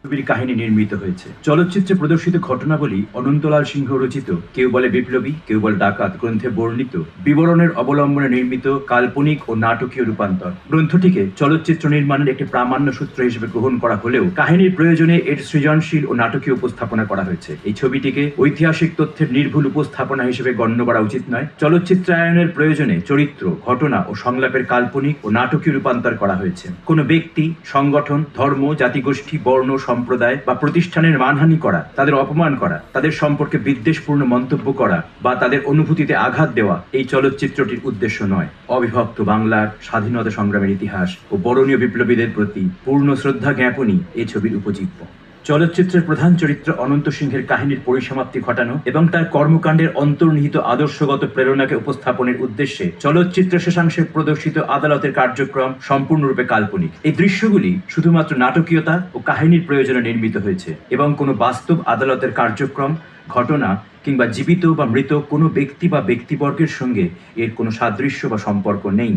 ছবির কাহিনী নির্মিত হয়েছে। চলচ্চিত্রে প্রদর্শিত ঘটনাবলী অনন্তলাল সিংহ রচিত কেউ বলে বিপ্লবী, কেউ বলে ডাকাত গ্রন্থে বর্ণিত বিবরণের অবলম্বনে নির্মিত কাল্পনিক ও নাটকীয় রূপান্তর। গ্রন্থটিকে চলচ্চিত্র নির্মাণের একটি প্রামাণ্য সূত্র হিসেবে গ্রহণ করা হলেও কাহিনীর প্রয়োজনে এর সৃজনশীল ও নাটকীয় উপস্থাপনা করা হয়েছে। এই ছবিটিকে ঐতিহাসিক তথ্যের নির্ভুল উপস্থাপনা হিসেবে গণ্য করা উচিত নয়। চলচ্চিত্রায়নের প্রয়োজনে চরিত্র, ঘটনা ও সংলাপের কাল্পনিক ও নাটকীয় রূপান্তর করা হয়েছে। কোনো ব্যক্তি, সংগঠন, ধর্ম, জাতিগোষ্ঠী, বর্ণ, সম্প্রদায় বা প্রতিষ্ঠানের মানহানি করা, তাদের অপমান করা, তাদের সম্পর্কে বিদ্বেষপূর্ণ মন্তব্য করা বা তাদের অনুভূতিতে আঘাত দেওয়া এই চলচ্চিত্রটির উদ্দেশ্য নয়। অবিভক্ত বাংলার স্বাধীনতা সংগ্রামের ইতিহাস ও বরণীয় বিপ্লবীদের প্রতি পূর্ণ শ্রদ্ধা জ্ঞাপনই এই ছবির উপজীব্য। চলচ্চিত্রের প্রধান চরিত্র অনন্ত সিংহের কাহিনীর পরিসমাপ্তি ঘটানো এবং তার কর্মকাণ্ডের অন্তর্নিহিত আদর্শগত প্রেরণাকে উপস্থাপনের উদ্দেশ্যে চলচ্চিত্র শেষাংশে প্রদর্শিত আদালতের কার্যক্রম সম্পূর্ণরূপে কাল্পনিক। এই দৃশ্যগুলি শুধুমাত্র নাটকীয়তা ও কাহিনীর প্রয়োজনে নির্মিত হয়েছে এবং কোনো বাস্তব আদালতের কার্যক্রম, ঘটনা কিংবা জীবিত বা মৃত কোনো ব্যক্তি বা ব্যক্তিবর্গের সঙ্গে এর কোনো সাদৃশ্য বা সম্পর্ক নেই।